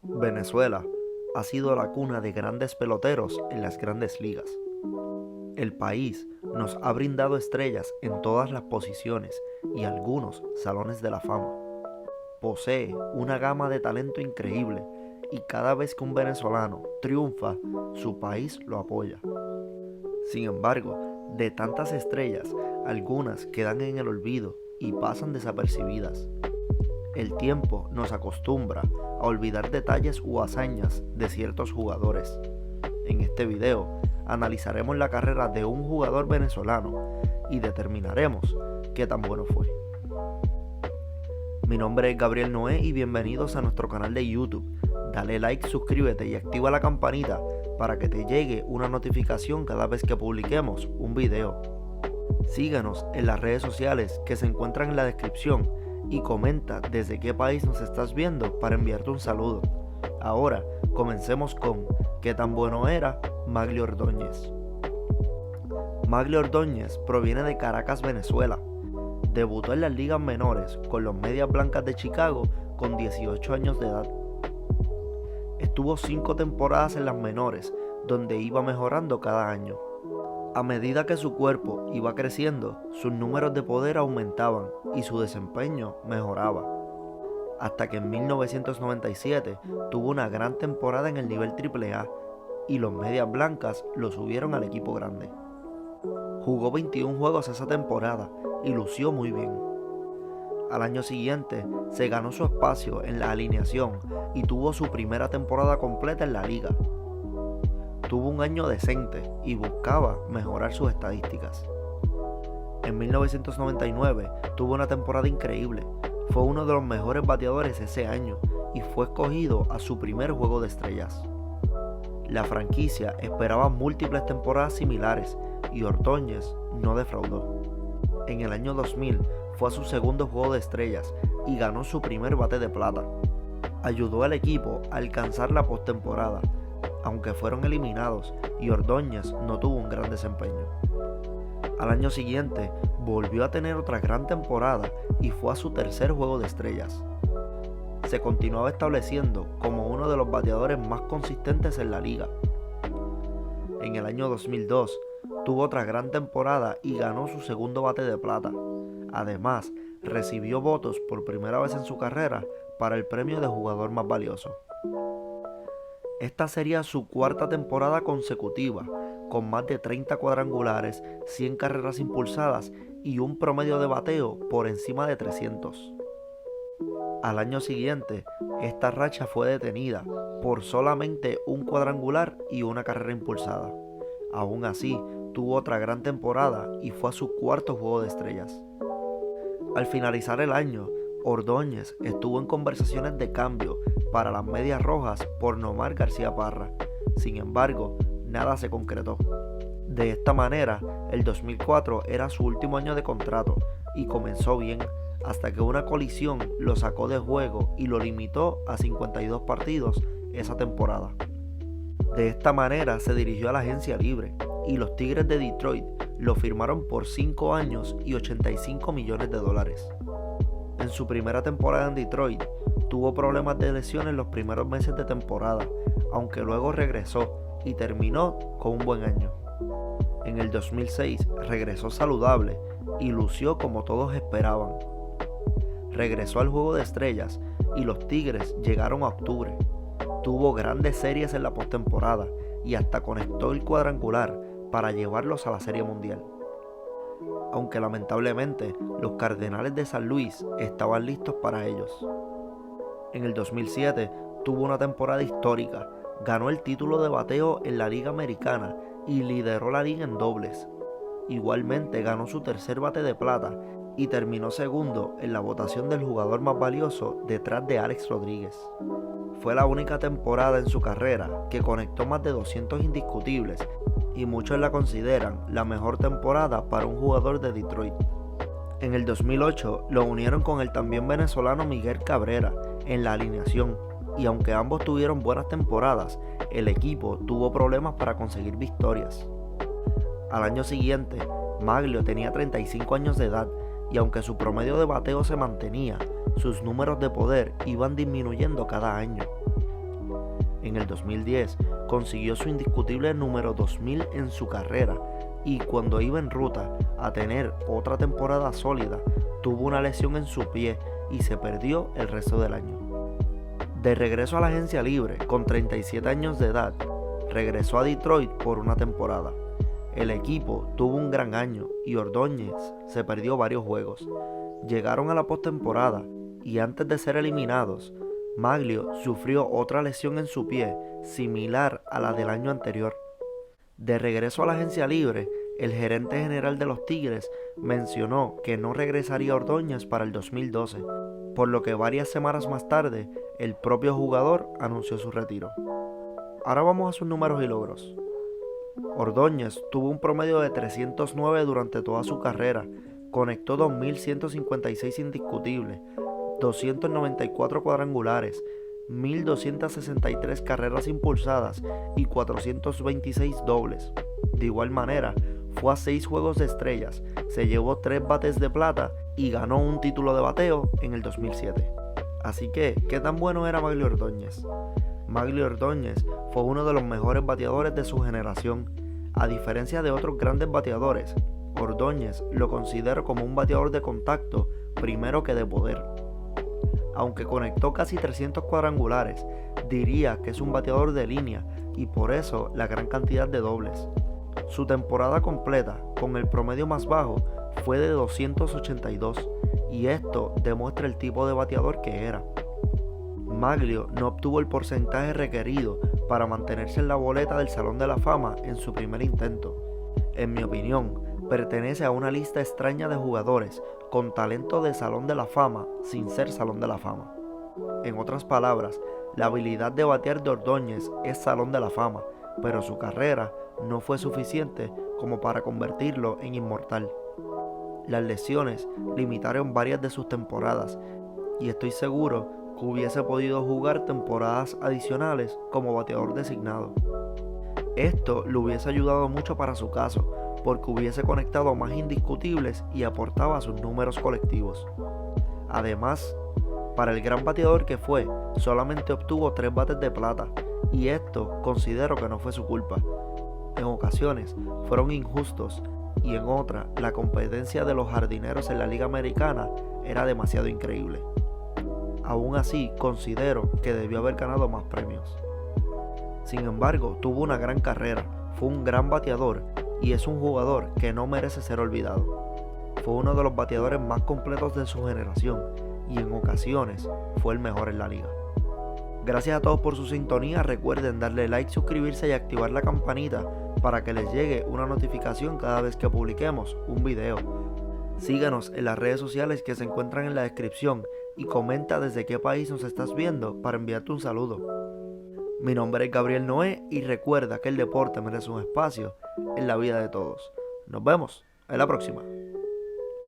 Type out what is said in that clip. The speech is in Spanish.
Venezuela ha sido la cuna de grandes peloteros en las grandes ligas. El país nos ha brindado estrellas en todas las posiciones y algunos salones de la fama. Posee una gama de talento increíble y cada vez que un venezolano triunfa, su país lo apoya. Sin embargo, de tantas estrellas, algunas quedan en el olvido y pasan desapercibidas. El tiempo nos acostumbra a olvidar detalles u hazañas de ciertos jugadores. En este video analizaremos la carrera de un jugador venezolano y determinaremos qué tan bueno fue. Mi nombre es Gabriel Noé y bienvenidos a nuestro canal de YouTube. Dale like, suscríbete y activa la campanita para que te llegue una notificación cada vez que publiquemos un video. Síguenos en las redes sociales que se encuentran en la descripción y comenta desde qué país nos estás viendo para enviarte un saludo. Ahora comencemos con ¿qué tan bueno era Magglio Ordóñez? Magglio Ordóñez proviene de Caracas, Venezuela. Debutó en las ligas menores con los Medias Blancas de Chicago con 18 años de edad. Estuvo 5 temporadas en las menores, donde iba mejorando cada año. A medida que su cuerpo iba creciendo, sus números de poder aumentaban y su desempeño mejoraba. Hasta que en 1997 tuvo una gran temporada en el nivel AAA y los Medias Blancas lo subieron al equipo grande. Jugó 21 juegos esa temporada y lució muy bien. Al año siguiente se ganó su espacio en la alineación y tuvo su primera temporada completa en la liga. Tuvo un año decente y buscaba mejorar sus estadísticas. En 1999 tuvo una temporada increíble, fue uno de los mejores bateadores ese año y fue escogido a su primer juego de estrellas. La franquicia esperaba múltiples temporadas similares y Ordóñez no defraudó. En el año 2000 fue a su segundo juego de estrellas y ganó su primer bate de plata. Ayudó al equipo a alcanzar la postemporada, aunque fueron eliminados y Ordóñez no tuvo un gran desempeño. Al año siguiente volvió a tener otra gran temporada y fue a su tercer juego de estrellas. Se continuaba estableciendo como uno de los bateadores más consistentes en la liga. En el año 2002 tuvo otra gran temporada y ganó su segundo bate de plata. Además, recibió votos por primera vez en su carrera para el premio de jugador más valioso. Esta sería su cuarta temporada consecutiva, con más de 30 cuadrangulares, 100 carreras impulsadas y un promedio de bateo por encima de 300. Al año siguiente, esta racha fue detenida por solamente un cuadrangular y una carrera impulsada. Aún así, tuvo otra gran temporada y fue a su cuarto juego de estrellas. Al finalizar el año, Ordóñez estuvo en conversaciones de cambio para las Medias Rojas por Nomar García Parra. Sin embargo, nada se concretó. De esta manera, el 2004 era su último año de contrato y comenzó bien, hasta que una colisión lo sacó de juego y lo limitó a 52 partidos esa temporada. De esta manera se dirigió a la agencia libre y los Tigres de Detroit lo firmaron por 5 años y $85 millones. En su primera temporada en Detroit, tuvo problemas de lesión en los primeros meses de temporada, aunque luego regresó y terminó con un buen año. En el 2006 regresó saludable y lució como todos esperaban. Regresó al juego de estrellas y los Tigres llegaron a octubre. Tuvo grandes series en la postemporada y hasta conectó el cuadrangular para llevarlos a la Serie Mundial. Aunque lamentablemente los Cardenales de San Luis estaban listos para ellos. En el 2007 tuvo una temporada histórica, ganó el título de bateo en la Liga Americana y lideró la liga en dobles. Igualmente ganó su tercer bate de plata y terminó segundo en la votación del jugador más valioso detrás de Alex Rodríguez. Fue la única temporada en su carrera que conectó más de 200 indiscutibles y muchos la consideran la mejor temporada para un jugador de Detroit. En el 2008 lo unieron con el también venezolano Miguel Cabrera en la alineación y aunque ambos tuvieron buenas temporadas, el equipo tuvo problemas para conseguir victorias. Al año siguiente, Magglio tenía 35 años de edad y aunque su promedio de bateo se mantenía, sus números de poder iban disminuyendo cada año. En el 2010 consiguió su indiscutible número 2000 en su carrera y cuando iba en ruta a tener otra temporada sólida, tuvo una lesión en su pie y se perdió el resto del año. De regreso a la agencia libre, con 37 años de edad, regresó a Detroit por una temporada. El equipo tuvo un gran año y Ordóñez se perdió varios juegos. Llegaron a la postemporada y antes de ser eliminados, Maglio sufrió otra lesión en su pie, similar a la del año anterior. De regreso a la agencia libre, el gerente general de los Tigres mencionó que no regresaría a Ordóñez para el 2012, por lo que varias semanas más tarde, el propio jugador anunció su retiro. Ahora vamos a sus números y logros. Ordóñez tuvo un promedio de 309 durante toda su carrera, conectó 2.156 indiscutibles, 294 cuadrangulares, 1.263 carreras impulsadas y 426 dobles. De igual manera, fue a 6 juegos de estrellas, se llevó 3 bates de plata y ganó un título de bateo en el 2007. Así que, ¿qué tan bueno era Maglio Ordóñez? Maglio Ordóñez fue uno de los mejores bateadores de su generación. A diferencia de otros grandes bateadores, Ordóñez lo considero como un bateador de contacto primero que de poder. Aunque conectó casi 300 cuadrangulares, diría que es un bateador de línea y por eso la gran cantidad de dobles. Su temporada completa, con el promedio más bajo, fue de 282 y esto demuestra el tipo de bateador que era. Maglio no obtuvo el porcentaje requerido para mantenerse en la boleta del Salón de la Fama en su primer intento. En mi opinión, pertenece a una lista extraña de jugadores con talento de Salón de la Fama sin ser Salón de la Fama. En otras palabras, la habilidad de batear de Ordóñez es Salón de la Fama, pero su carrera no fue suficiente como para convertirlo en inmortal. Las lesiones limitaron varias de sus temporadas y estoy seguro que hubiese podido jugar temporadas adicionales como bateador designado. Esto le hubiese ayudado mucho para su caso, porque hubiese conectado más indiscutibles y aportaba a sus números colectivos. Además, para el gran bateador que fue, solamente obtuvo 3 bates de plata, y esto considero que no fue su culpa. En ocasiones fueron injustos, y en otras, la competencia de los jardineros en la Liga Americana era demasiado increíble. Aún así, considero que debió haber ganado más premios. Sin embargo, tuvo una gran carrera, fue un gran bateador y es un jugador que no merece ser olvidado. Fue uno de los bateadores más completos de su generación y en ocasiones fue el mejor en la liga. Gracias a todos por su sintonía, recuerden darle like, suscribirse y activar la campanita para que les llegue una notificación cada vez que publiquemos un video. Síganos en las redes sociales que se encuentran en la descripción y comenta desde qué país nos estás viendo para enviarte un saludo. Mi nombre es Gabriel Noé y recuerda que el deporte merece un espacio en la vida de todos. Nos vemos en la próxima.